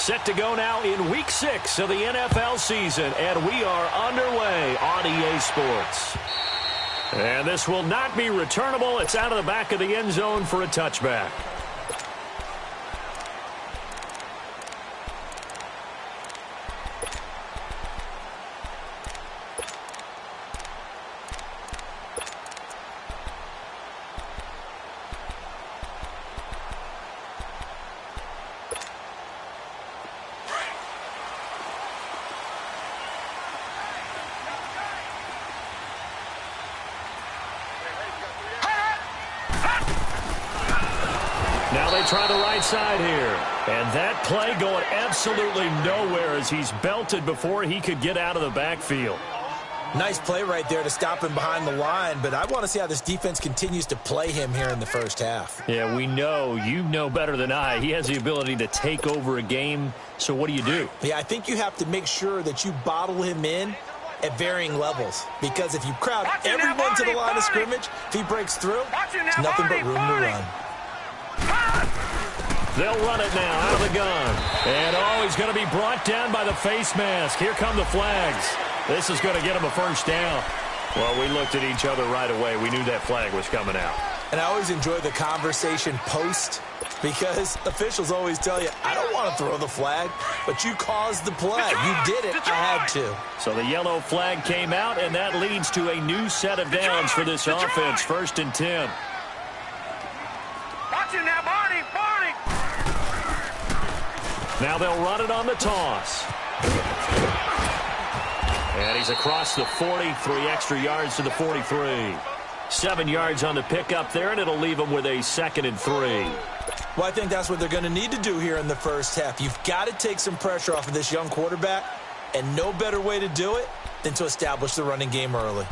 Set to go now in Week 6 of the NFL season, and we are underway on EA Sports. And this will not be returnable. It's out of the back of the end zone for a touchback. Now they try the right side here. And that play going absolutely nowhere as he's belted before he could get out of the backfield. Nice play right there to stop him behind the line, but I want to see how this defense continues to play him here in the first half. Yeah, we know. You know better than I. He has the ability to take over a game, so what do? Yeah, I think you have to make sure that you bottle him in at varying levels, because if you crowd everyone to the line of scrimmage, if he breaks through, it's nothing but room to run. They'll run it now out of the gun. And, he's going to be brought down by the face mask. Here come the flags. This is going to get him a first down. Well, we looked at each other right away. We knew that flag was coming out. And I always enjoy the conversation post, because officials always tell you, I don't want to throw the flag, but you caused the play. You did it. I had to. So the yellow flag came out, and that leads to a new set of downs for this offense. 1st and 10. Watch it now, Barney. Now they'll run it on the toss. And he's across the 40, 3 extra yards to the 43. 7 yards on the pickup there, and it'll leave him with a 2nd and 3. Well, I think that's what they're going to need to do here in the first half. You've got to take some pressure off of this young quarterback, and no better way to do it than to establish the running game early.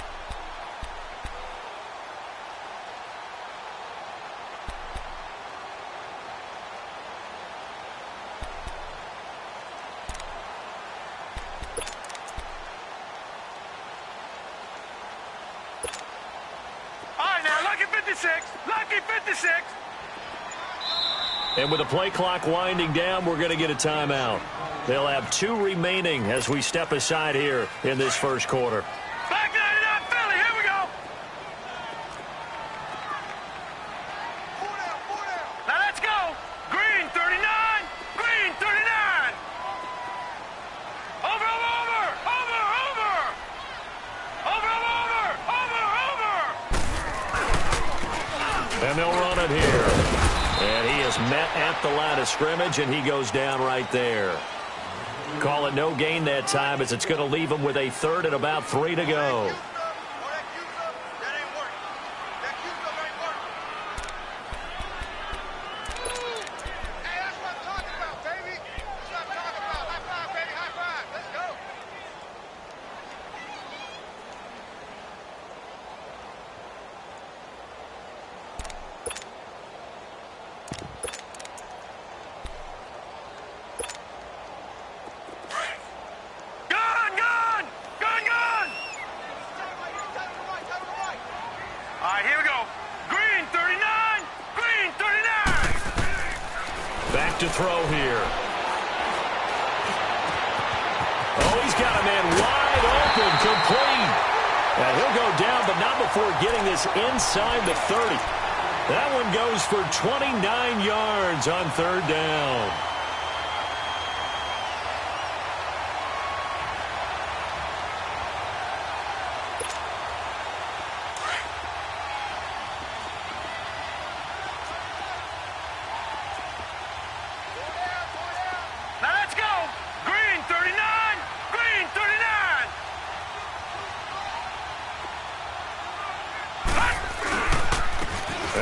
Lucky 56. And with the play clock winding down, we're going to get a timeout. They'll have 2 remaining as we step aside here in this first quarter. Back 99 Philly, here we go. Now let's go. Green 39. Green 39. Over. And they'll run it here. And he is met at the line of scrimmage, and he goes down right there. Call it no gain that time, as it's going to leave him with a 3rd and about 3 to go. To throw here. He's got a man wide open, complete. And he'll go down, but not before getting this inside the 30. That one goes for 29 yards on 3rd down.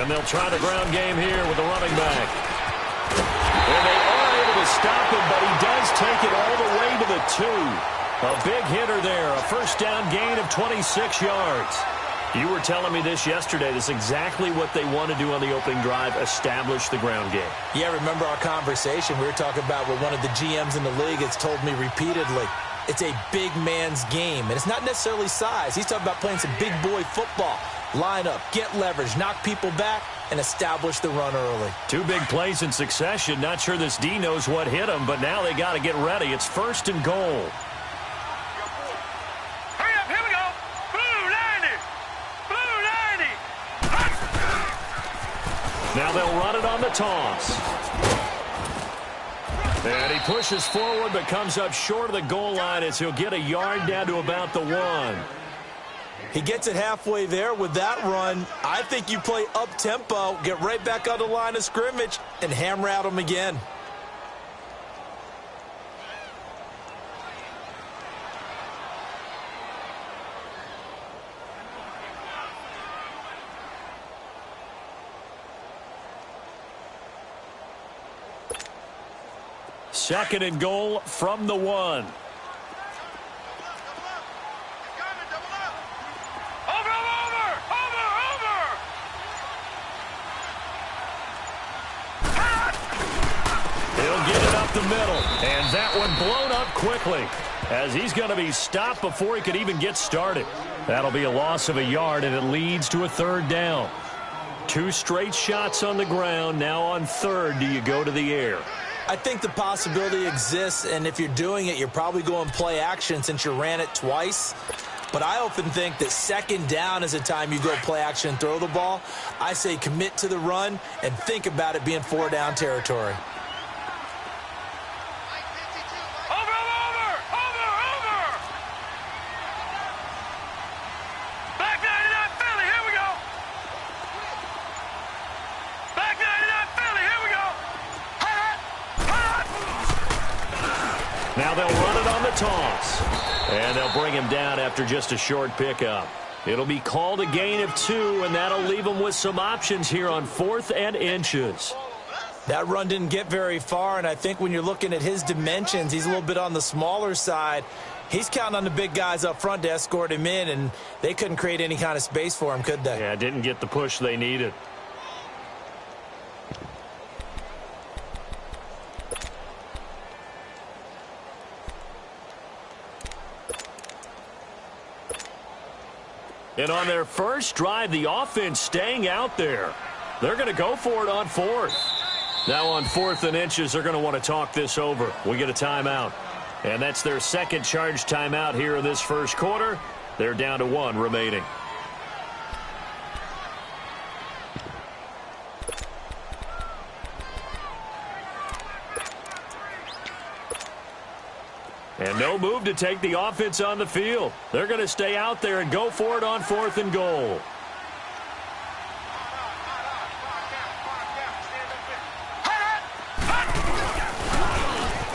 And they'll try the ground game here with the running back. And they are able to stop him, but he does take it all the way to the 2. A big hitter there, a first down gain of 26 yards. You were telling me this yesterday. This is exactly what they want to do on the opening drive, establish the ground game. Yeah, remember our conversation. We were talking about what one of the GMs in the league has told me repeatedly. It's a big man's game, and it's not necessarily size. He's talking about playing some big boy football. line up, get leverage, knock people back, and establish the run early. 2 big plays in succession. Not sure this D knows what hit him, but now they got to get ready. It's 1st and goal. Hurry up, here we go. Blue 90. Blue 90. Now they'll run it on the toss. And he pushes forward but comes up short of the goal line as he'll get a yard down to about the 1. He gets it halfway there with that run. I think you play up-tempo, get right back on the line of scrimmage, and hammer out him again. Second and goal from the 1. The middle, and that one blown up quickly as he's going to be stopped before he could even get started. That'll be a loss of a yard, and it leads to a 3rd down. 2 straight shots on the ground. Now on 3rd, do you go to the air? I think the possibility exists, and if you're doing it, you're probably going play action since you ran it twice. But I often think that 2nd down is the time you go play action and throw the ball. I say commit to the run and think about it being 4-down territory. Now they'll run it on the toss. And they'll bring him down after just a short pickup. It'll be called a gain of 2, and that'll leave them with some options here on 4th and inches. That run didn't get very far, and I think when you're looking at his dimensions, he's a little bit on the smaller side. He's counting on the big guys up front to escort him in, and they couldn't create any kind of space for him, could they? Yeah, didn't get the push they needed. And on their first drive, the offense staying out there. They're going to go for it on 4th. Now on 4th and inches, they're going to want to talk this over. We get a timeout. And that's their 2nd charge timeout here in this first quarter. They're down to 1 remaining. And no move to take the offense on the field. They're going to stay out there and go for it on 4th and goal.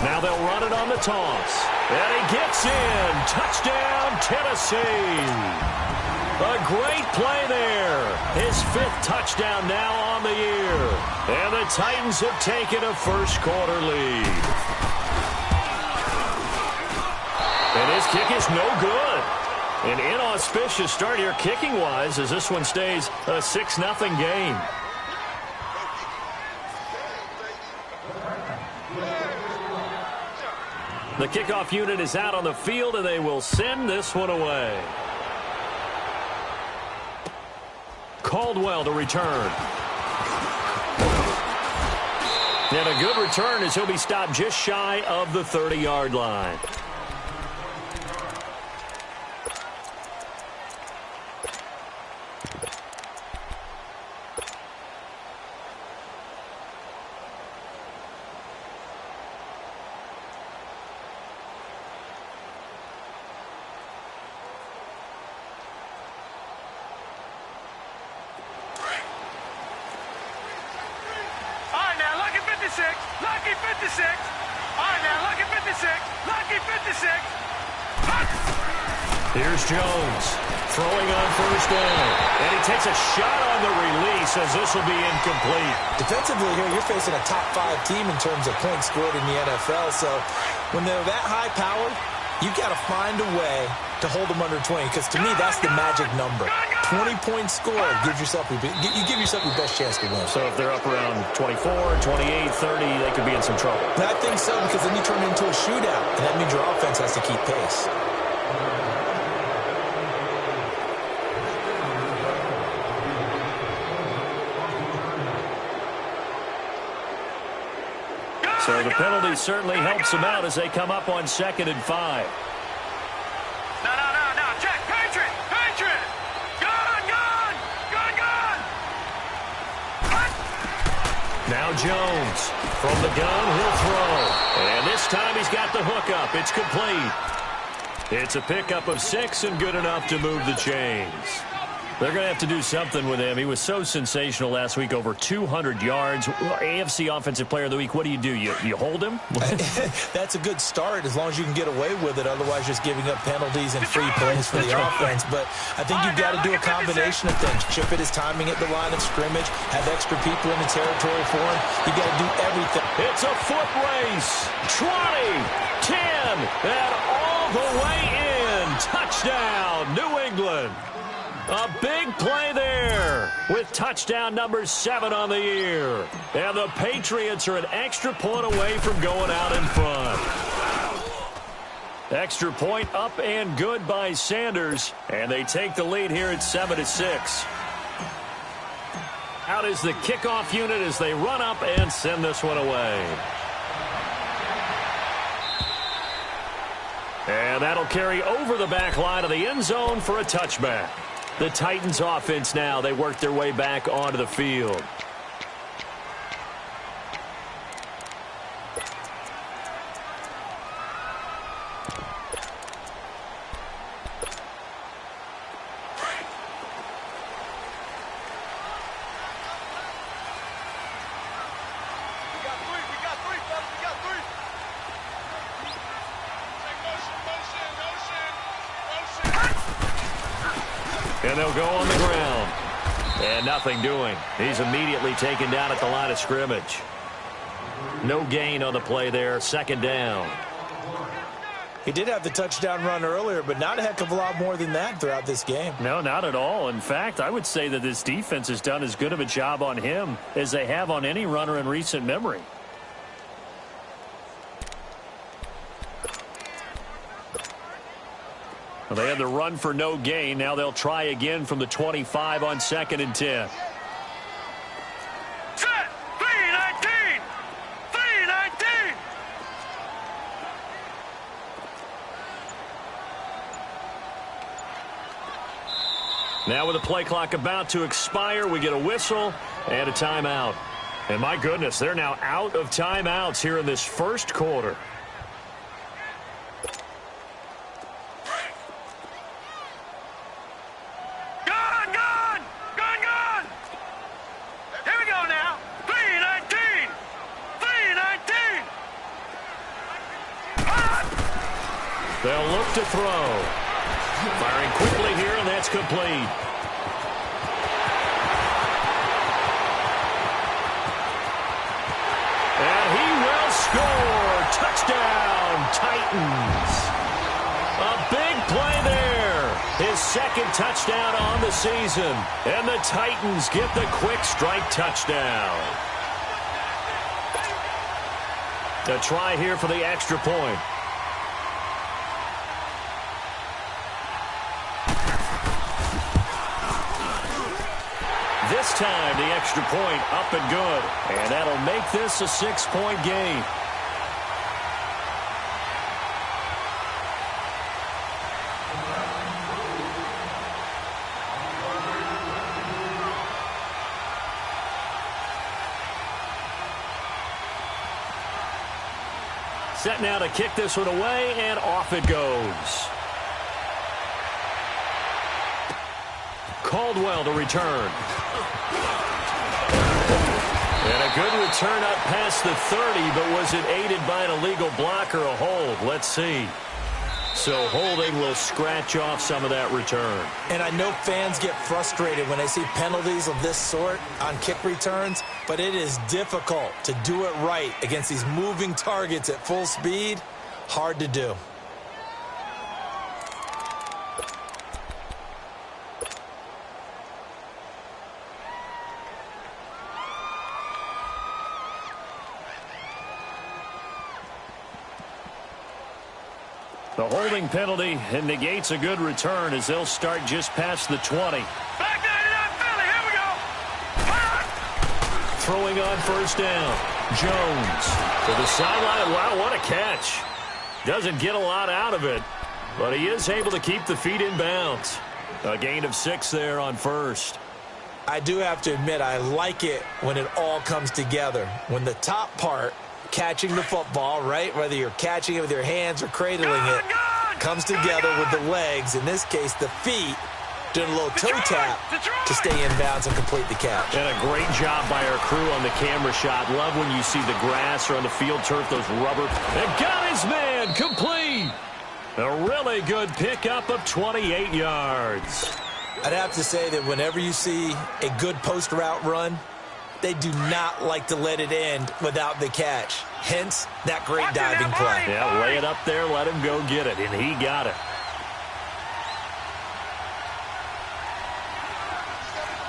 Now they'll run it on the toss. And he gets in. Touchdown, Tennessee. A great play there. His 5th touchdown now on the year. And the Titans have taken a first quarter lead. And his kick is no good. An inauspicious start here kicking-wise as this one stays a 6-0 game. The kickoff unit is out on the field, and they will send this one away. Caldwell to return. And a good return as he'll be stopped just shy of the 30-yard line. Lucky 56. All right, now, lucky 56. Lucky 56. Here's Jones throwing on first down. And he takes a shot on the release as this will be incomplete. Defensively here, you're facing a top 5 team in terms of points scored in the NFL. So when they're that high powered, you've got to find a way to hold them under 20, because to me, that's the magic number. 20 points scored gives yourself you give yourself your best chance to win. So if they're up around 24, 28, 30, they could be in some trouble. And I think so, because then you turn it into a shootout, and that means your offense has to keep pace. the penalty certainly helps them out as they come up on 2nd and 5. No. Check. Patriot. Gun. Now Jones. From the gun, he'll throw. And this time he's got the hook up. It's complete. It's a pickup of 6 and good enough to move the chains. They're going to have to do something with him. He was so sensational last week, over 200 yards. AFC Offensive Player of the Week, what do? You hold him? That's a good start as long as you can get away with it. Otherwise, just giving up penalties and free plays for the offense. But I think you've got to do a combination of things. Chip it his timing at the line of scrimmage, have extra people in the territory for him. You've got to do everything. It's a foot race. 20, 10, and all the way in. Touchdown, New England. A big play there with touchdown number 7 on the year. And the Patriots are an extra point away from going out in front. Extra point up and good by Sanders. And they take the lead here at 7-6. Out is the kickoff unit as they run up and send this one away. And that'll carry over the back line of the end zone for a touchback. The Titans offense now, they work their way back onto the field. And they'll go on the ground. And nothing doing. He's immediately taken down at the line of scrimmage. No gain on the play there. 2nd down. He did have the touchdown run earlier, but not a heck of a lot more than that throughout this game. No, not at all. In fact, I would say that this defense has done as good of a job on him as they have on any runner in recent memory. Well, they had the run for no gain. Now they'll try again from the 25 on 2nd and 10. Set. 3-19. Now with the play clock about to expire, we get a whistle and a timeout. And my goodness, they're now out of timeouts here in this first quarter. They'll look to throw. Firing quickly here, and that's complete. And he will score. Touchdown, Titans. A big play there. His 2nd touchdown on the season. And the Titans get the quick strike touchdown. A try here for the extra point. This time, the extra point up and good. And that'll make this a 6-point game. Set now to kick this one away, and off it goes. Caldwell to return. And a good return up past the 30, but was it aided by an illegal block or a hold? Let's see. So holding will scratch off some of that return. And I know fans get frustrated when they see penalties of this sort on kick returns, but it is difficult to do it right against these moving targets at full speed. Hard to do. The holding penalty negates a good return as they'll start just past the 20. Back 99 Philly, here we go. Throwing on 1st down. Jones to the sideline. Wow, what a catch. Doesn't get a lot out of it, but he is able to keep the feet in bounds. A gain of 6 there on first. I do have to admit, I like it when it all comes together. When the top part, catching the football, right, whether you're catching it with your hands or cradling it, comes together with the legs, in this case the feet, doing a little toe tap to stay in bounds and complete the catch. And a great job by our crew on the camera shot. Love when you see the grass or on the field turf, those rubber. And got his man complete. A really good pickup of 28 yards. I'd have to say that whenever you see a good post route run, they do not like to let it end without the catch. Hence, that great diving play. Yeah, lay it up there, let him go get it, and he got it.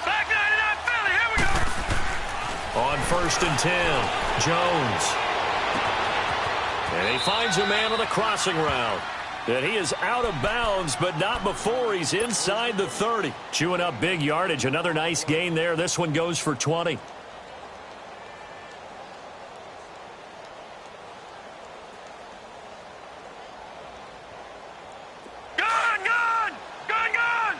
Back 99 Philly, here we go. On 1st and 10, Jones. And he finds a man on the crossing route. And he is out of bounds, but not before he's inside the 30. Chewing up big yardage. Another nice gain there. This one goes for 20. Gun! Detroit!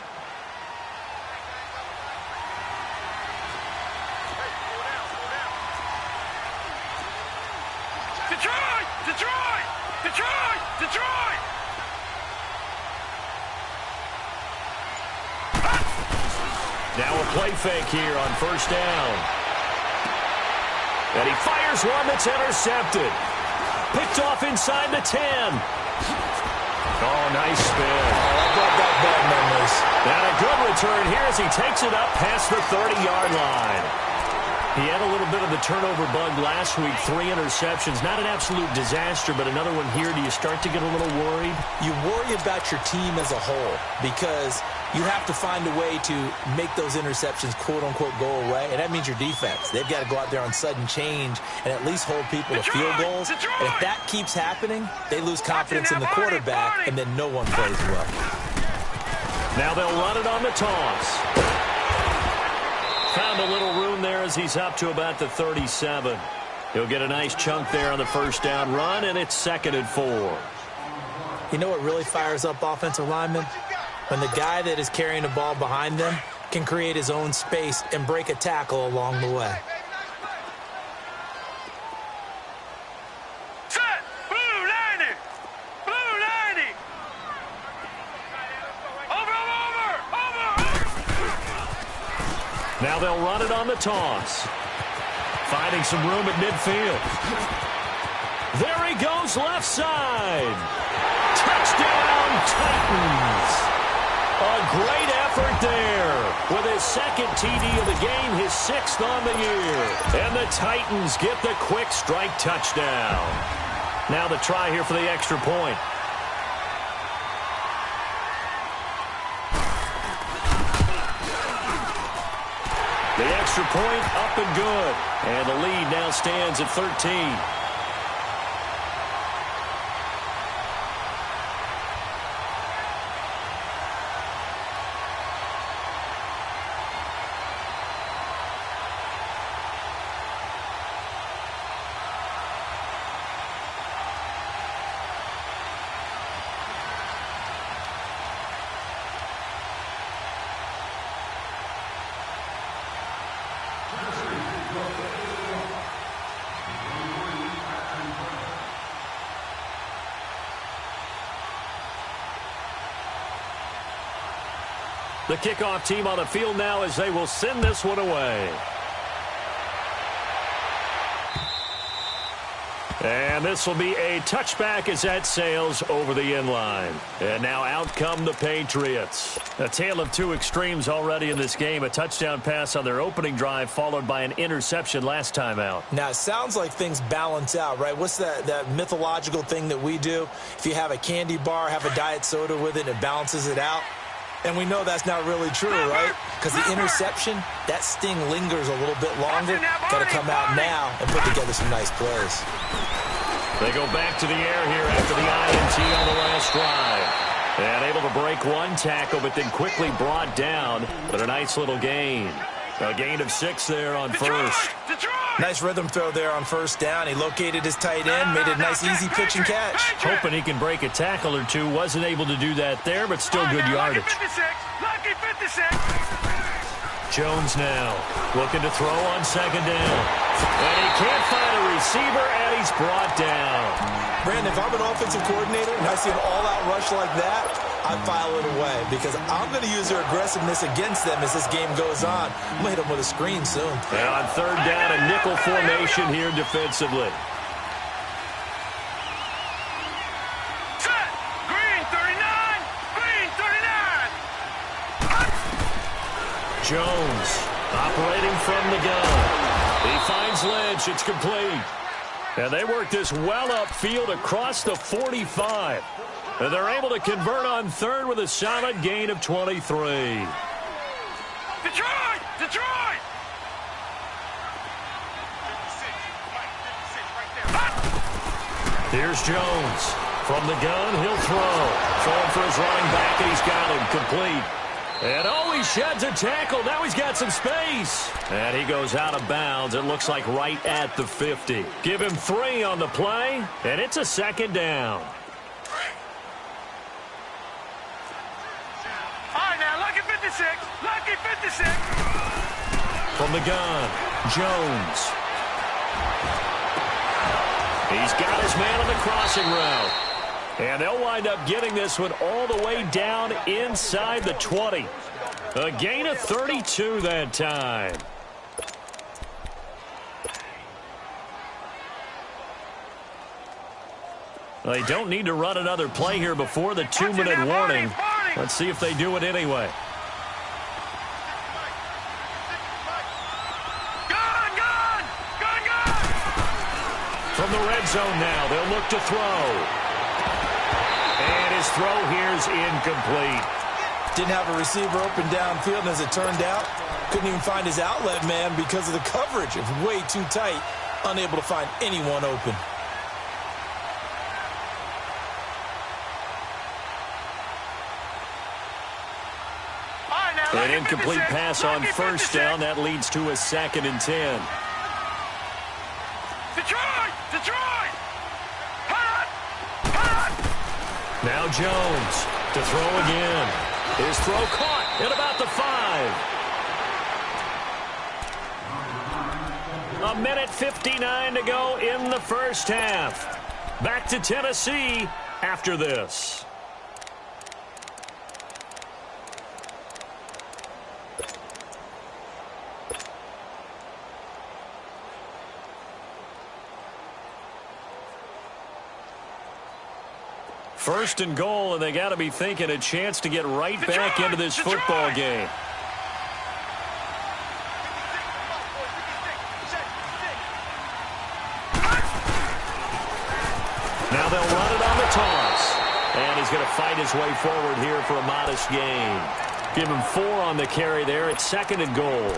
Now a play fake here on 1st down. And he fires one that's intercepted. Picked off inside the 10. Oh, nice spin. I brought back bad memories. And a good return here as he takes it up past the 30-yard line. He had a little bit of the turnover bug last week, 3 interceptions. Not an absolute disaster, but another one here. Do you start to get a little worried? You worry about your team as a whole because you have to find a way to make those interceptions, quote-unquote, go away, and that means your defense. They've got to go out there on sudden change and at least hold people to field goals. And if that keeps happening, they lose confidence in the quarterback, and then no one plays well. Now they'll run it on the toss. Found a little room there as he's up to about the 37. He'll get a nice chunk there on the 1st down run, and it's 2nd and 4. You know what really fires up offensive linemen? When the guy that is carrying the ball behind them can create his own space and break a tackle along the way. Set! Blue 90! Blue 90! Over! Now they'll run it on the toss. Finding some room at midfield. There he goes, left side. Touchdown, Titans. A great effort there. With his 2nd TD of the game, his 6th on the year. And the Titans get the quick strike touchdown. Now the try here for the extra point. The extra point up and good. And the lead now stands at 13. The kickoff team on the field now as they will send this one away. And this will be a touchback as that sails over the end line. And now out come the Patriots. A tale of two extremes already in this game. A touchdown pass on their opening drive followed by an interception last time out. Now, it sounds like things balance out, right? What's that mythological thing that we do? If you have a candy bar, have a diet soda with it, it balances it out. And we know that's not really true, right? Because the interception, that sting lingers a little bit longer. Got to come out now and put together some nice plays. They go back to the air here after the INT on the last drive. And able to break one tackle, but then quickly brought down. But a nice little gain. A gain of 6 there on first. Detroit! Nice rhythm throw there on first down. He located his tight end, made it a nice, easy pitch and catch. Hoping he can break a tackle or two. Wasn't able to do that there, but still good yardage. Lucky 56. Jones now looking to throw on second down. And he can't find a receiver, and he's brought down. Brandon, if I'm an offensive coordinator and I see an all-out rush like that, I file it away because I'm going to use their aggressiveness against them as this game goes on. I'm going to hit them with a screen soon. And on third down, a nickel formation here defensively. Set. Green 39. Green 39. Jones operating from the gun. He finds Lynch. It's complete. And they work this well upfield across the 45. And they're able to convert on third with a solid gain of 23. Detroit! Detroit! Here's Jones. From the gun, he'll throw. Throwing for his running back, and he's got him complete. And oh, he sheds a tackle. Now he's got some space. And he goes out of bounds. It looks like right at the 50. Give him 3 on the play, and it's a second down. All right, now, lucky 56. Lucky 56. From the gun, Jones. He's got his man on the crossing route. And they'll wind up getting this one all the way down inside the 20. A gain of 32 that time. They don't need to run another play here before the 2-minute warning. Let's see if they do it anyway. From the red zone now, they'll look to throw. And his throw here's incomplete. Didn't have a receiver open downfield, and as it turned out, couldn't even find his outlet man because of the coverage. It was way too tight, unable to find anyone open. An incomplete pass on first down. That leads to a 2nd and 10. Detroit! Detroit! Hot! Hot! Now Jones to throw again. His throw caught at about the 5. 1:59 to go in the first half. Back to Tennessee after this. First and goal, and they got to be thinking a chance to get right back into this football game. Now they'll run it on the toss. And he's going to fight his way forward here for a modest gain. Give him 4 on the carry there. It's 2nd and goal.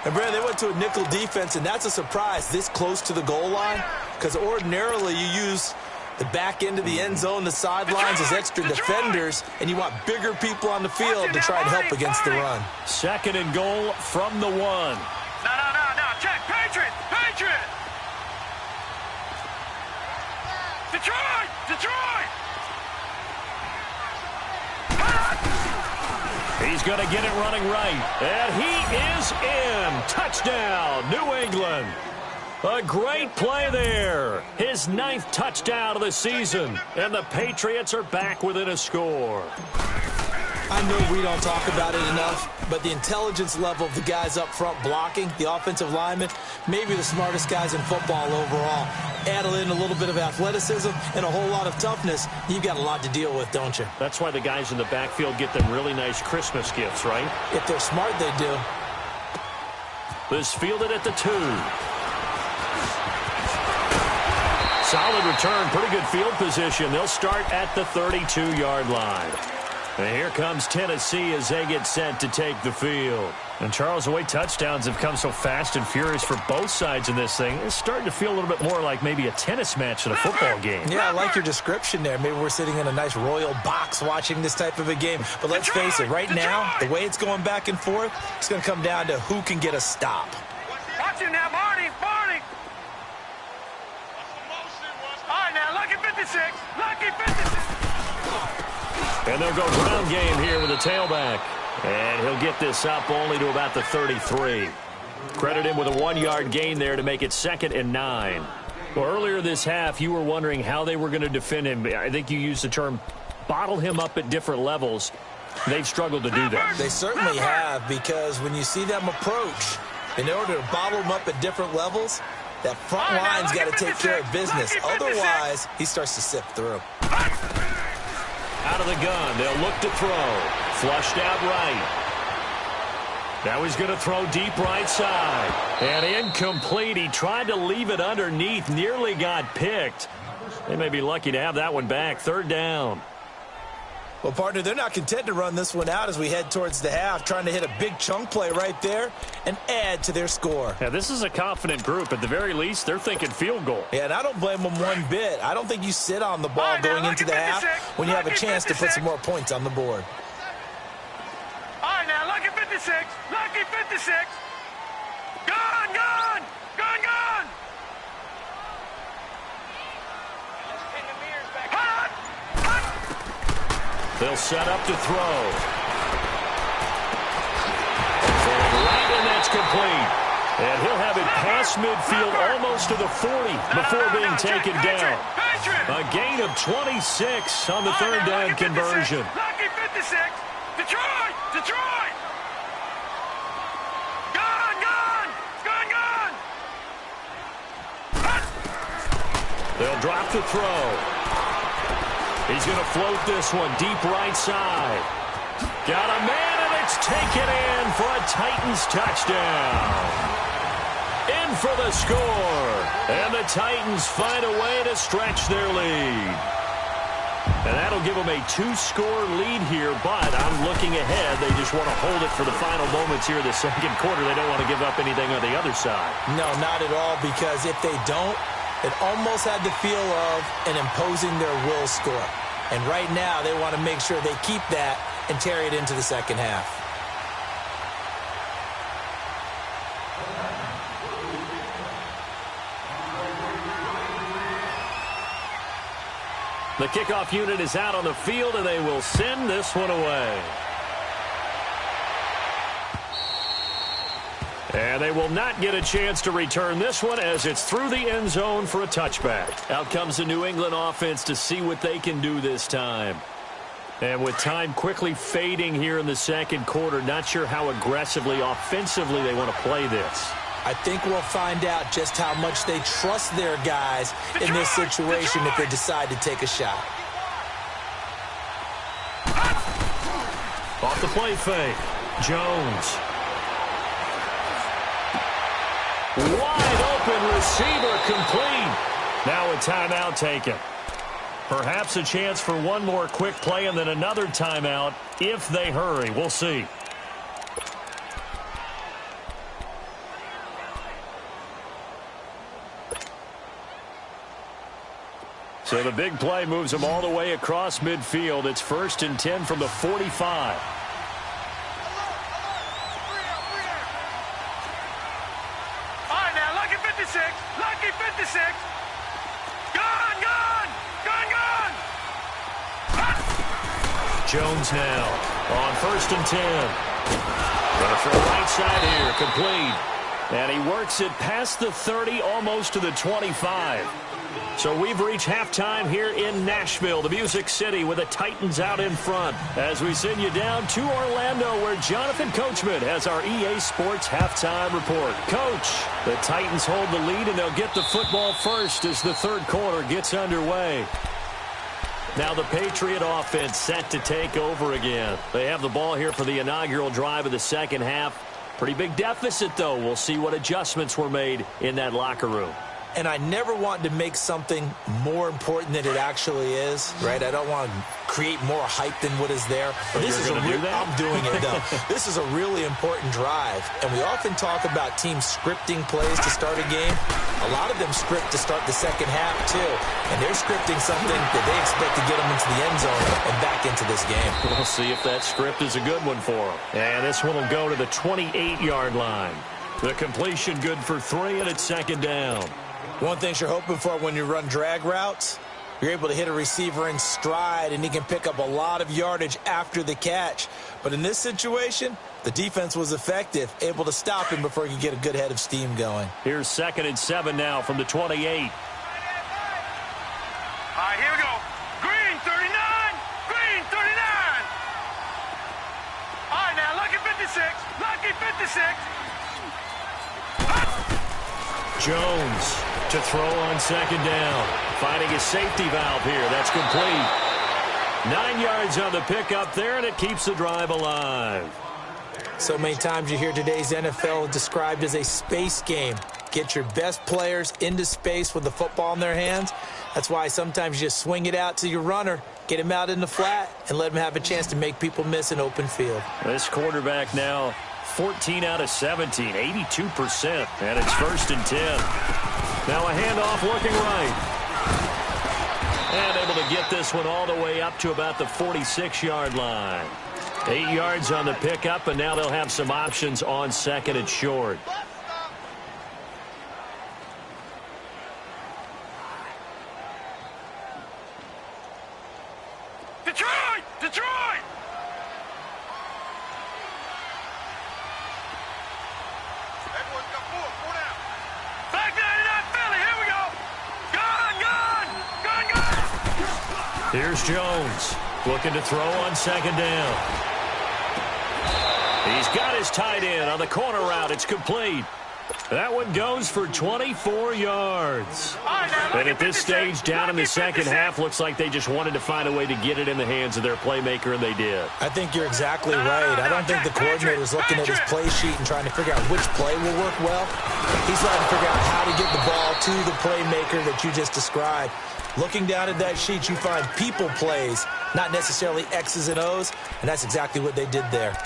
And, Brad, they went to a nickel defense, and that's a surprise this close to the goal line because ordinarily you use the back end of the end zone, the sidelines as extra defenders, and you want bigger people on the field to try and help against the run. 2nd and goal from the 1. No. Check. Patriot! Patriot! Detroit! Detroit! He's going to get it running right. And he is in. Touchdown, New England. A great play there. His 9th touchdown of the season. And the Patriots are back within a score. I know we don't talk about it enough, but the intelligence level of the guys up front blocking, the offensive linemen, maybe the smartest guys in football overall. Add in a little bit of athleticism and a whole lot of toughness, you've got a lot to deal with, don't you? That's why the guys in the backfield get them really nice Christmas gifts, right? If they're smart, they do. This fielded at the 2. Solid return, pretty good field position. They'll start at the 32-yard line. And here comes Tennessee as they get set to take the field. And, Charles, the way touchdowns have come so fast and furious for both sides in this thing, it's starting to feel a little bit more like maybe a tennis match than a football game. Yeah, I like your description there. Maybe we're sitting in a nice royal box watching this type of a game. But let's face it, right now, the way it's going back and forth, it's going to come down to who can get a stop. Watch him now, Marty. 56. Lucky 56. And they'll go ground game here with a tailback. And he'll get this up only to about the 33. Credit him with a 1-yard gain there to make it 2nd and 9. Well, earlier this half, you were wondering how they were going to defend him. I think you used the term bottle him up at different levels. They've struggled to do that. They certainly have, because when you see them approach, in order to bottle them up at different levels, that front line's got to take care of business. Otherwise, he starts to sift through. Out of the gun, they'll look to throw. Flushed out right. Now he's going to throw deep right side. And incomplete. He tried to leave it underneath. Nearly got picked. They may be lucky to have that one back. 3rd down. Well, partner, they're not content to run this one out as we head towards the half, trying to hit a big chunk play right there and add to their score. Yeah, this is a confident group. At the very least, they're thinking field goal. Yeah, and I don't blame them one bit. I don't think you sit on the ball going into the half when you have a chance to put some more points on the board. All right, now, lucky 56. Lucky 56. Gone, gone. Gone, gone. Hot. Hot. They'll set up to throw. Right, and that's complete. And he'll have it past midfield almost to the 40 before being taken down. A gain of 26 on the 3rd down conversion. Lucky 56. Detroit! Detroit! Gone! Gone! Gone! Gone! They'll drop the throw. He's going to float this one deep right side. Got a man, and it's taken in for a Titans touchdown. In for the score. And the Titans find a way to stretch their lead. And that'll give them a 2-score lead here, but I'm looking ahead. They just want to hold it for the final moments here of the 2nd quarter. They don't want to give up anything on the other side. No, not at all, because if they don't, it almost had the feel of an imposing their will score. And right now, they want to make sure they keep that and carry it into the 2nd half. The kickoff unit is out on the field, and they will send this one away. And they will not get a chance to return this one as it's through the end zone for a touchback. Out comes the New England offense to see what they can do this time. And with time quickly fading here in the 2nd quarter, not sure how aggressively, offensively they want to play this. I think we'll find out just how much they trust their guys in this situation if they decide to take a shot. Off the play fake. Jones. Wide open receiver complete. Now a timeout taken. Perhaps a chance for one more quick play and then another timeout if they hurry. We'll see. So the big play moves them all the way across midfield. It's 1st and 10 from the 45. All right, now, lucky 56. Lucky 56. Gone, gone. Gone, gone. Jones now on 1st and 10. Gonna throw right side here, complete. And he works it past the 30, almost to the 25. So we've reached halftime here in Nashville, the Music City, with the Titans out in front. As we send you down to Orlando, where Jonathan Coachman has our EA Sports halftime report. Coach, the Titans hold the lead, and they'll get the football first as the 3rd quarter gets underway. Now the Patriot offense set to take over again. They have the ball here for the inaugural drive of the 2nd half. Pretty big deficit, though. We'll see what adjustments were made in that locker room. And I never want to make something more important than it actually is, right? I don't want to create more hype than what is there. But this is I'm doing it, though. This is a really important drive. And we often talk about teams scripting plays to start a game. A lot of them script to start the 2nd half, too. And they're scripting something that they expect to get them into the end zone and back into this game. We'll see if that script is a good one for them. And this one will go to the 28-yard line. The completion good for 3, and it's 2nd down. One thing you're hoping for when you run drag routes, You're able to hit a receiver in stride, and he can pick up a lot of yardage after the catch. But in this situation, the defense was effective, able to stop him before he could get a good head of steam going. Here's 2nd and 7 now from the 28. All right, here we go. Green, 39. Green, 39. All right, now, lucky 56. Lucky 56. Jones to throw on 2nd down. Finding his safety valve here. That's complete. 9 yards on the pickup there, and it keeps the drive alive. So many times you hear today's NFL described as a space game. Get your best players into space with the football in their hands. That's why sometimes you just swing it out to your runner, get him out in the flat, and let him have a chance to make people miss an open field. This quarterback now 14 out of 17, 82%, and it's 1st and 10. Now a handoff looking right. And able to get this one all the way up to about the 46-yard line. 8 yards on the pickup, and now they'll have some options on 2nd and short. Detroit! Detroit! Everyone's got four down. Back 99 Philly, here we go. Gun! Here's Jones looking to throw on 2nd down. He's got his tight end on the corner route. It's complete. That one goes for 24 yards. And at this stage, down in the second half, looks like they just wanted to find a way to get it in the hands of their playmaker, and they did. I think you're exactly right. I don't think the coordinator's looking at his play sheet and trying to figure out which play will work well. He's trying to figure out how to get the ball to the playmaker that you just described. Looking down at that sheet, you find people plays, not necessarily X's and O's, and that's exactly what they did there.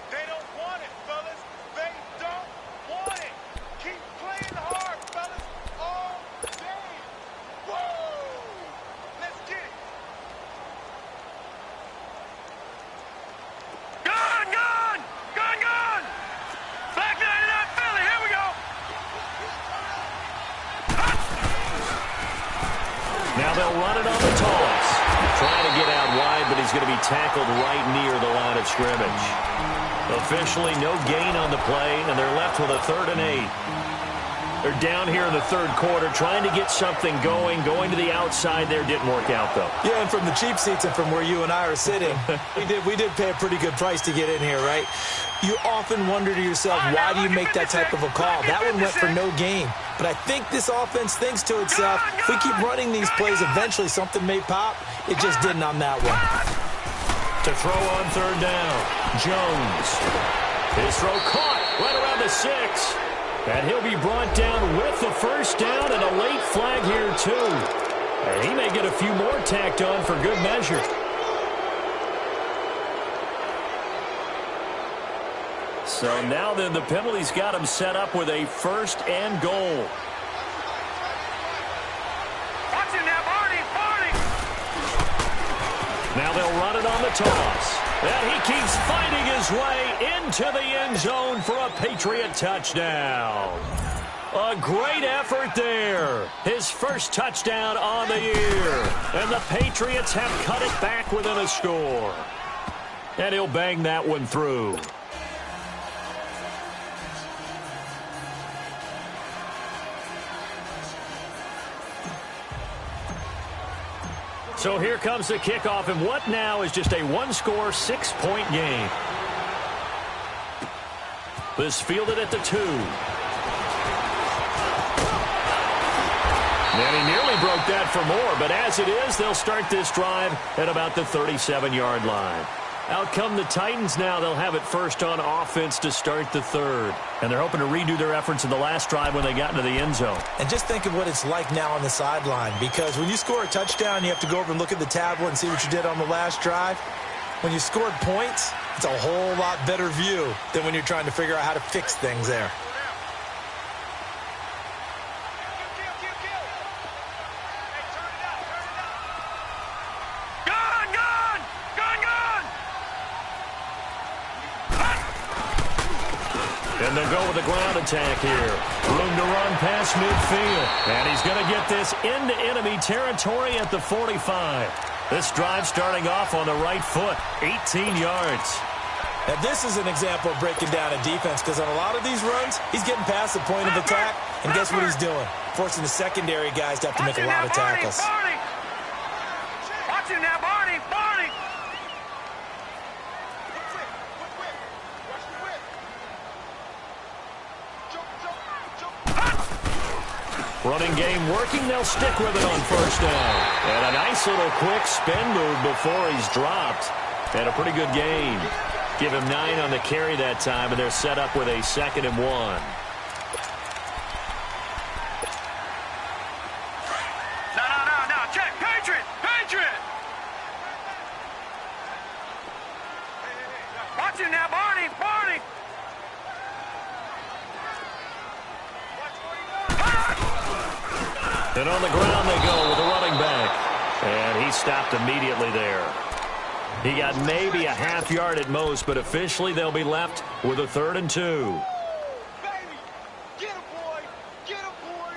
They don't want it, fellas. They don't want it. Keep playing hard, fellas, all day. Whoa! Let's get it. Gun, gun! Gun, gun! Back 99 Philly, here we go. Now they'll run it on the toss. Trying to get out wide, but he's going to be tackled right near the line of scrimmage. Officially no gain on the play, and they're left with a 3rd and 8. They're down here in the 3rd quarter, trying to get something going to the outside there. Didn't work out, though. Yeah, and from the cheap seats and from where you and I are sitting, we did pay a pretty good price to get in here, right? You often wonder to yourself, why do you make that type of a call? That one went for no gain. But I think this offense thinks to itself, if we keep running these plays, eventually something may pop. It just didn't on that one. To throw on 3rd down, Jones. His throw caught right around the 6. And he'll be brought down with the 1st down and a late flag here, too. And he may get a few more tacked on for good measure. So now then the penalty's got him set up with a 1st and goal. Watch him now, Barney, Barney. Now they'll run it on the toss. And he keeps fighting his way into the end zone for a Patriot touchdown. A great effort there. His 1st touchdown on the year. And the Patriots have cut it back within a score. And he'll bang that one through. So here comes the kickoff, and what now is just a 1-score, 6-point game. This fielded at the 2. And he nearly broke that for more, but as it is, they'll start this drive at about the 37-yard line. Out come the Titans now. They'll have it 1st on offense to start the 3rd. And they're hoping to redo their efforts in the last drive when they got into the end zone. And just think of what it's like now on the sideline, because when you score a touchdown, you have to go over and look at the tablet and see what you did on the last drive. When you scored points, it's a whole lot better view than when you're trying to figure out how to fix things there. And they'll go with a ground attack here. Room to run past midfield. And he's going to get this into enemy territory at the 45. This drive starting off on the right foot, 18 yards. Now, this is an example of breaking down a defense because on a lot of these runs, he's getting past the point of attack, and guess what he's doing? Forcing the secondary guys to have to make a lot of tackles. Watch him now, Barney! Barney! Running game working. They'll stick with it on first down. And a nice little quick spin move before he's dropped. And a pretty good gain. Give him 9 on the carry that time, and they're set up with a 2nd and 1. No. Check. Patriot! Watch him now, Barney! And on the ground they go with the running back. And he stopped immediately there. He got maybe a half yard at most, but officially they'll be left with a 3rd and 2. Baby! Get him, boy! Get him, boy!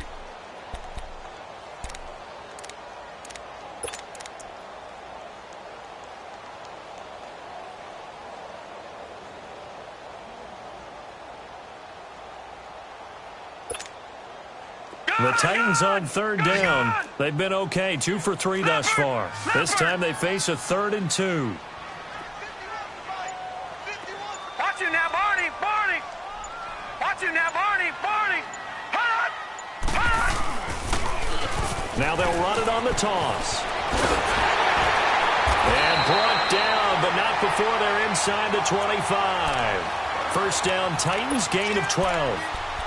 The Titans on 3rd down. They've been okay, 2 for 3 thus far. This time they face a 3rd and 2. Watch him now, Barney! Watch him now, Barney! Hot! Now they'll run it on the toss. And brought down, but not before they're inside the 25. First down, Titans, gain of 12.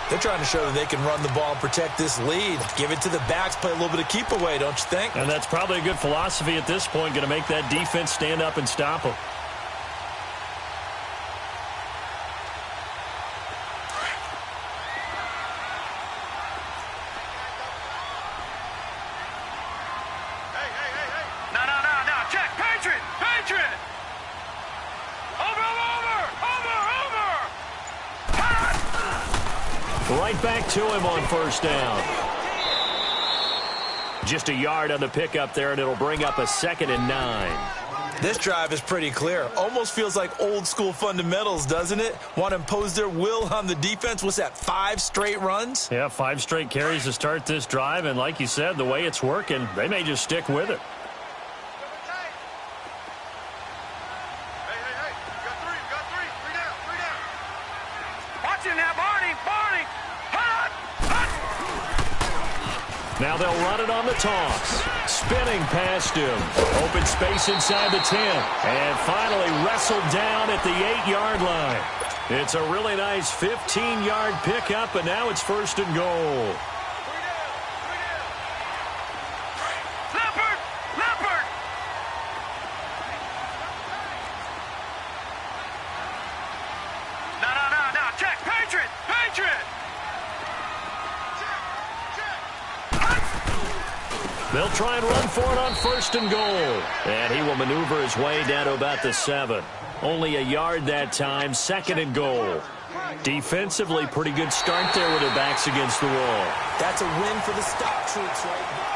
They're trying to show that they can run the ball and protect this lead. Give it to the backs, play a little bit of keep away, don't you think? And that's probably a good philosophy at this point, going to make that defense stand up and stop them. Hey. No. Check. Patriot! Over! Right back to him on first down. Just a yard on the pickup there, and it'll bring up a 2nd and 9. This drive is pretty clear. Almost feels like old school fundamentals, doesn't it? Want to impose their will on the defense. What's that, 5 straight runs? Yeah, 5 straight carries to start this drive, and like you said, the way it's working, they may just stick with it. Hey. Got three down. Watch him now, Barney! Hot! Now they'll run it on the toss. Spinning past him. Open space inside the 10. And finally wrestled down at the 8-yard line. It's a really nice 15-yard pickup, and now it's 1st and goal. Leopard! No. Check. Patriot! They'll try and run for it on 1st and goal. And he will maneuver his way down to about the 7. Only a yard that time, 2nd and goal. Defensively, pretty good start there with their backs against the wall. That's a win for the stock troops right now.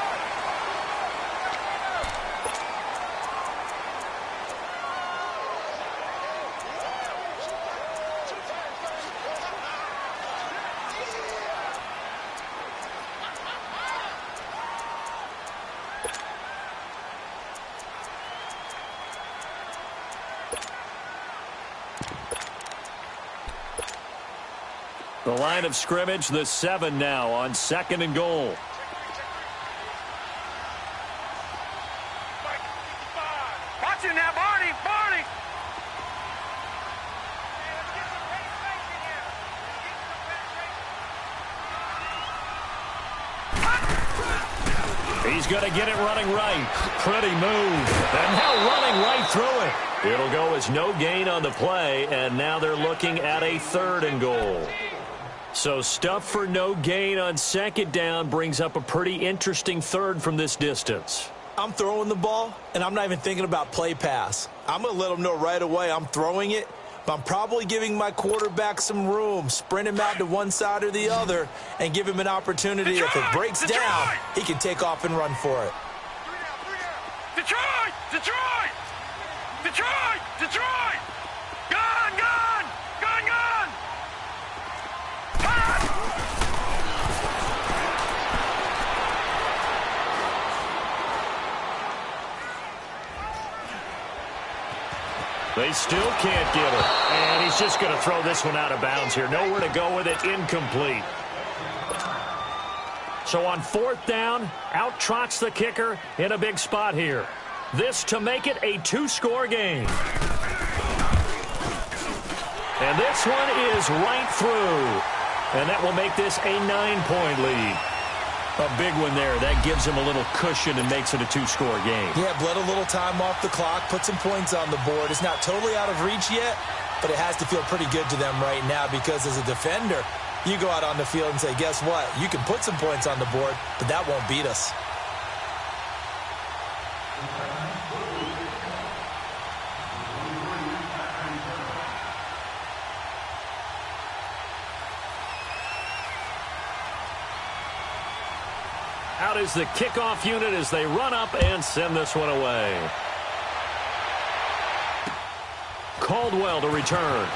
The line of scrimmage, the 7 now on 2nd and goal. Watch him now, Barney! He's going to get it running right. Pretty move. And now running right through it. It'll go as no gain on the play, and now they're looking at a 3rd and goal. So stuff for no gain on 2nd down brings up a pretty interesting 3rd from this distance. I'm throwing the ball, and I'm not even thinking about play pass. I'm going to let them know right away I'm throwing it. But I'm probably giving my quarterback some room, sprint him out to one side or the other, and give him an opportunity. If it breaks down, he can take off and run for it. Detroit! Detroit! Detroit! Detroit! Gone! Gone! Gone! Gone! They still can't get it. And he's just going to throw this one out of bounds here. Nowhere to go with it. Incomplete. So on 4th down, out trots the kicker in a big spot here. This to make it a 2-score game. And this one is right through. And that will make this a 9-point lead. A big one there. That gives him a little cushion and makes it a 2-score game. Yeah, bled a little time off the clock, put some points on the board. It's not totally out of reach yet, but it has to feel pretty good to them right now because as a defender, you go out on the field and say, guess what? You can put some points on the board, but that won't beat us. Out is the kickoff unit as they run up and send this one away. Caldwell to return.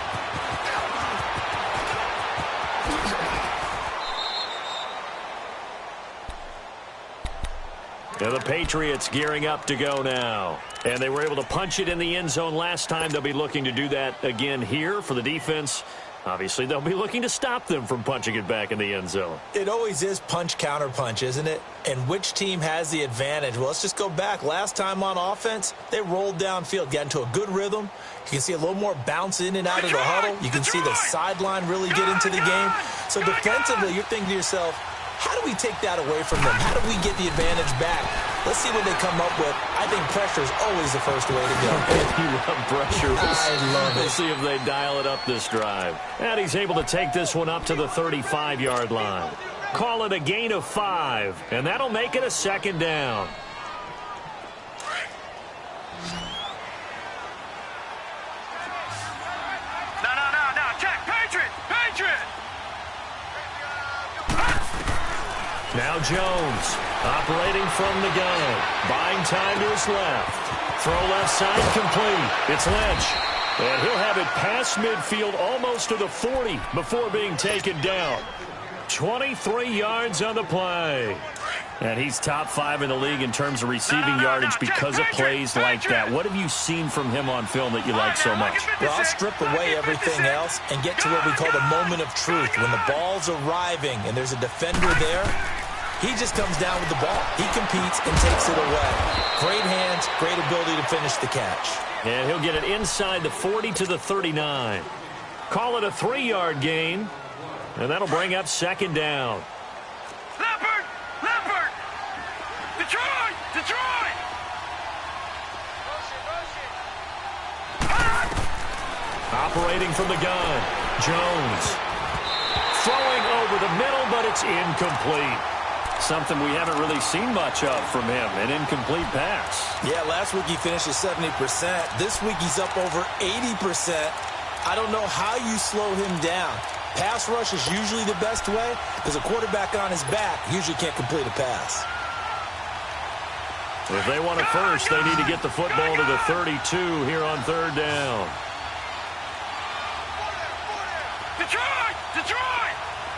And the Patriots gearing up to go now. And they were able to punch it in the end zone last time. They'll be looking to do that again here for the defense. Obviously, they'll be looking to stop them from punching it back in the end zone. It always is punch, counter punch, isn't it? And which team has the advantage? Well, let's just go back. Last time on offense, they rolled downfield, got into a good rhythm. You can see a little more bounce in and out of the huddle. You can see the sideline really get into the game. So defensively, you're thinking to yourself, how do we take that away from them? How do we get the advantage back? Let's see what they come up with. I think pressure is always the first way to go. You love pressure. I love it. We'll see if they dial it up this drive. And he's able to take this one up to the 35-yard line. Call it a gain of 5, and that'll make it a 2nd down. No. Check. Patriot! Patriot! Now Jones, operating from the gun. Buying time to his left. Throw left side complete. It's Lynch. And he'll have it past midfield almost to the 40 before being taken down. 23 yards on the play. And he's top 5 in the league in terms of receiving yardage because of plays like that. What have you seen from him on film that you like so much? Well, I'll strip away everything else and get to what we call the moment of truth. When the ball's arriving and there's a defender there, he just comes down with the ball. He competes and takes it away. Great hands, great ability to finish the catch. And he'll get it inside the 40 to the 39. Call it a 3-yard gain, and that'll bring up 2nd down. Leopard! Leopard! Detroit! Detroit! Operating from the gun, Jones. Throwing over the middle, but it's incomplete. Something we haven't really seen much of from him, an incomplete pass. Yeah, last week he finished at 70%. This week he's up over 80%. I don't know how you slow him down. Pass rush is usually the best way because a quarterback on his back usually can't complete a pass. If they want it first, they need to get the football to the 32 here on 3rd down. Detroit! Detroit!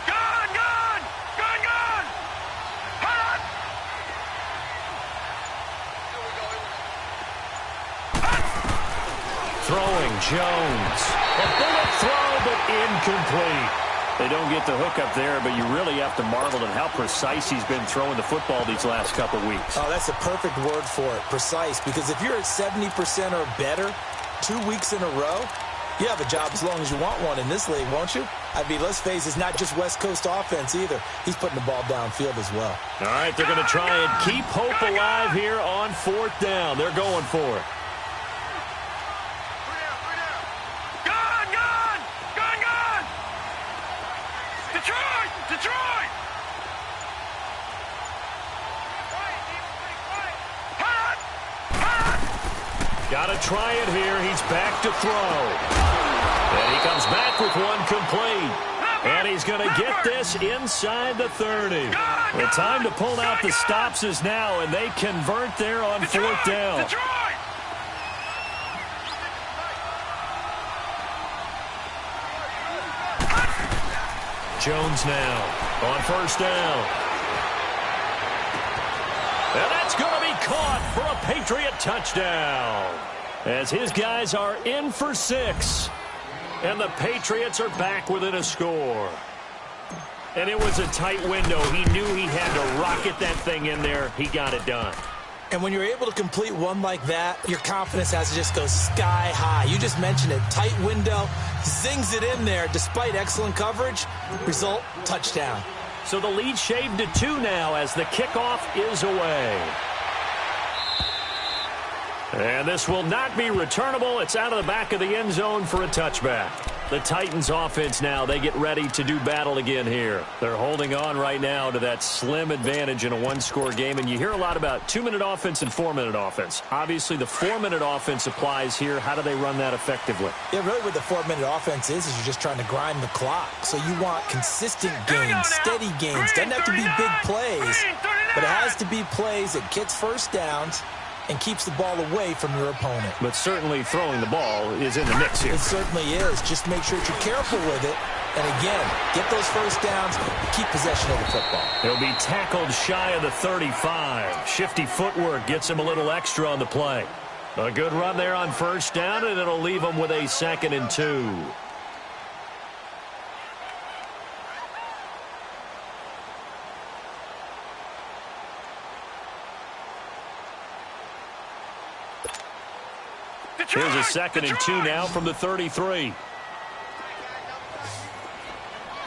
Gone! Gone! Gone! Gone! Hot! Throwing, Jones. A bullet throw, but incomplete. They don't get the hook up there, but you really have to marvel at how precise he's been throwing the football these last couple weeks. Oh, that's a perfect word for it, precise, because if you're at 70% or better 2 weeks in a row, you have a job as long as you want one in this league, won't you? I mean, let's face it, it's not just West Coast offense either. He's putting the ball downfield as well. All right, they're going to try and keep hope alive here on 4th down. They're going for it. Gone! Gone! Gone! Gone! Detroit! Detroit! Hot! Hot! Got to try it here. He's back to throw. And he comes back with one complete. And he's going to get this inside the 30. The time to pull out the stops is now, and they convert there on fourth down. Jones now on first down. And that's going to be caught for a Patriot touchdown. As his guys are in for 6. And the Patriots are back within a score. And it was a tight window. He knew he had to rocket that thing in there. He got it done. And when you're able to complete one like that, your confidence has to just go sky high. You just mentioned it. Tight window, zings it in there despite excellent coverage. Result, touchdown. So the lead shaved to 2 now as the kickoff is away. And this will not be returnable. It's out of the back of the end zone for a touchback. The Titans offense now, they get ready to do battle again here. They're holding on right now to that slim advantage in a one-score game. And you hear a lot about 2-minute offense and 4-minute offense. Obviously, the 4-minute offense applies here. How do they run that effectively? Yeah, really what the 4-minute offense is you're just trying to grind the clock. So you want consistent gains, steady gains. Doesn't have to be big plays, but it has to be plays that gets first downs and keeps the ball away from your opponent. But certainly throwing the ball is in the mix here. It certainly is. Just make sure that you're careful with it. And again, get those first downs, keep possession of the football. He'll be tackled shy of the 35. Shifty footwork gets him a little extra on the play. A good run there on first down, and it'll leave him with a 2nd and 2. Here's a 2nd and 2 now from the 33.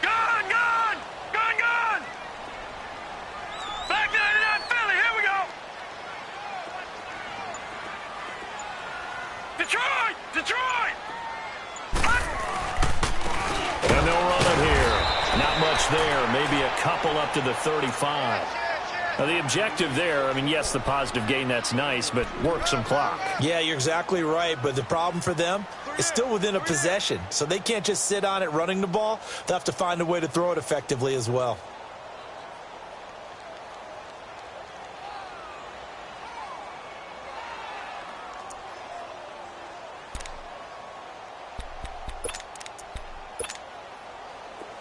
Gone! Back 99 Philly, here we go! Detroit! And they'll run it here. Not much there, maybe a couple up to the 35. Now, the objective there, I mean, yes, the positive gain, that's nice, but work some clock. Yeah, you're exactly right, but the problem for them is still within a possession. So they can't just sit on it running the ball. They'll have to find a way to throw it effectively as well.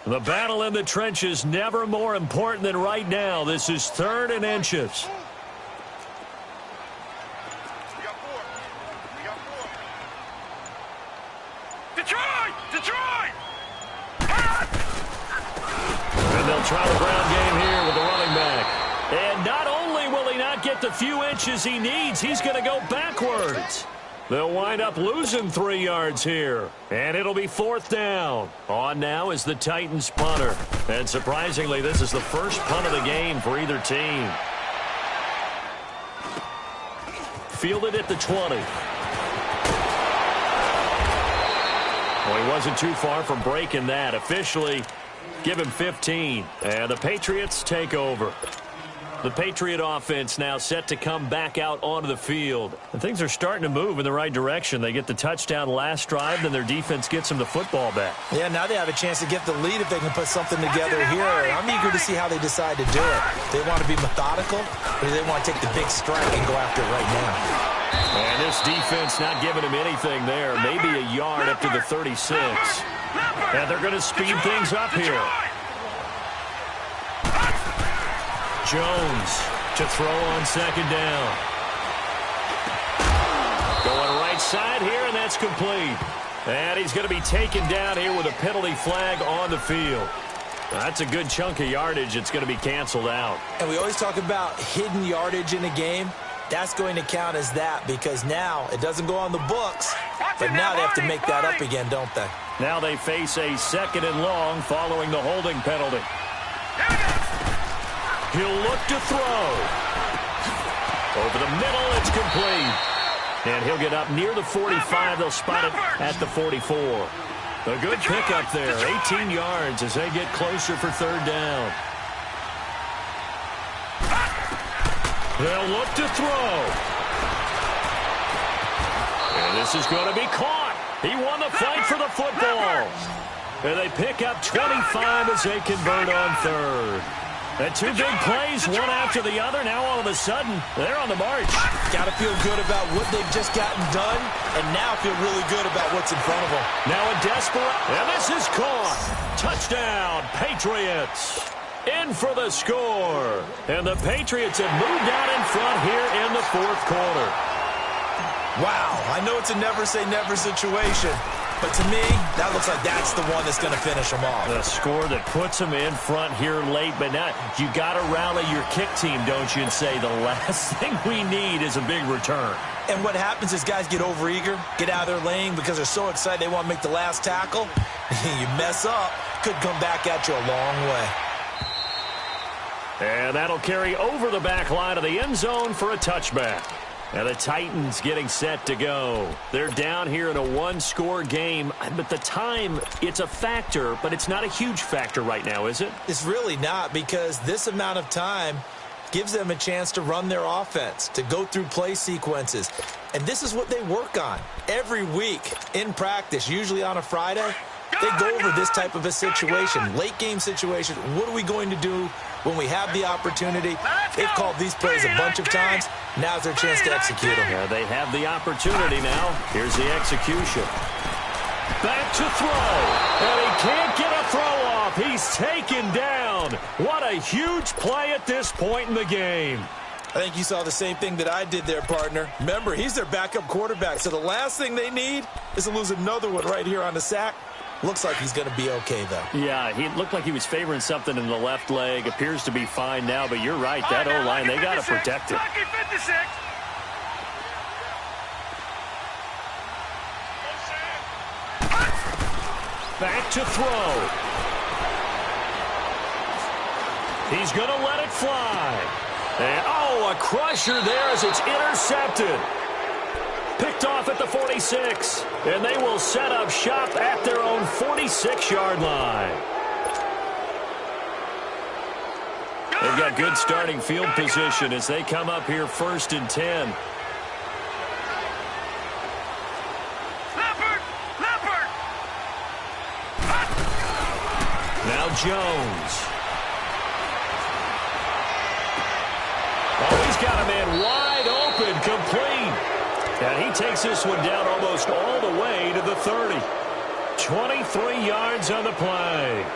The battle in the trenches never more important than right now. This is 3rd and inches. Detroit! And they'll try the ground game here with the running back. And not only will he not get the few inches he needs, he's going to go backwards. They'll wind up losing 3 yards here. And it'll be 4th down. On now is the Titans punter. And surprisingly, this is the first punt of the game for either team. Fielded at the 20. Well, he wasn't too far from breaking that. Officially, give him 15. And the Patriots take over. The Patriot offense now set to come back out onto the field. And things are starting to move in the right direction. They get the touchdown last drive, then their defense gets them the football back. Yeah, now they have a chance to get the lead if they can put something together here. I'm eager to see how they decide to do it. They want to be methodical, or do they want to take the big strike and go after it right now? And this defense not giving him anything there. Maybe a yard up to the 36. And they're going to speed things up here. Jones to throw on 2nd down. Going right side here, and that's complete. And he's going to be taken down here with a penalty flag on the field. That's a good chunk of yardage. It's going to be canceled out. And we always talk about hidden yardage in a game. That's going to count as that because now it doesn't go on the books, but now they have to make that up again, don't they? Now they face a 2nd and long following the holding penalty. He'll look to throw. Over the middle, it's complete. And he'll get up near the 45. They'll spot it at the 44. A good pickup there. 18 yards as they get closer for 3rd down. They'll look to throw. And this is going to be caught. He won the fight for the football. And they pick up 25 as they convert on third. And two big plays, one after the other. Now all of a sudden, they're on the march. Got to feel good about what they've just gotten done, and now feel really good about what's in front of them. Now a desperate, and this is caught. Touchdown, Patriots. In for the score. And the Patriots have moved out in front here in the fourth quarter. Wow, I know it's a never-say-never situation, but to me, that looks like that's the one that's going to finish them off. The score that puts them in front here late, but now you got to rally your kick team, don't you, and say the last thing we need is a big return. And what happens is guys get overeager, get out of their lane because they're so excited they want to make the last tackle. You mess up, could come back at you a long way. And that'll carry over the back line of the end zone for a touchback. And the Titans getting set to go. They're down here in a one-score game, but the time, it's a factor, but it's not a huge factor right now, is it? It's really not, because this amount of time gives them a chance to run their offense, to go through play sequences. And this is what they work on every week in practice, usually on a Friday. They go over this type of a situation, late-game situation. What are we going to do when we have the opportunity? They've called these plays a bunch of times. Now's their chance to execute them. Yeah, they have the opportunity now. Here's the execution. Back to throw. And he can't get a throw off. He's taken down. What a huge play at this point in the game. I think you saw the same thing that I did there, partner. Remember, he's their backup quarterback, so the last thing they need is to lose another one right here on the sack. Looks like he's going to be okay, though. Yeah, he looked like he was favoring something in the left leg. Appears to be fine now, but you're right. That O-line, they got to protect it. Back to throw. He's going to let it fly. And, oh, a crusher there as it's intercepted. Picked off at the 46, and they will set up shop at their own 46-yard line. They've got good starting field position as they come up here 1st and 10. Now Jones. Oh, he's got a man wide open, complete. And he takes this one down almost all the way to the 30. 23 yards on the play.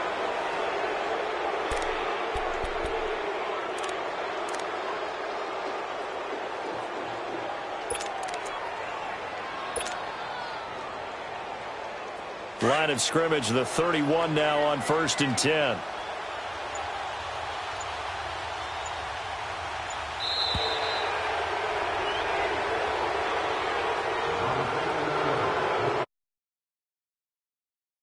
Line of scrimmage, the 31 now on 1st and 10.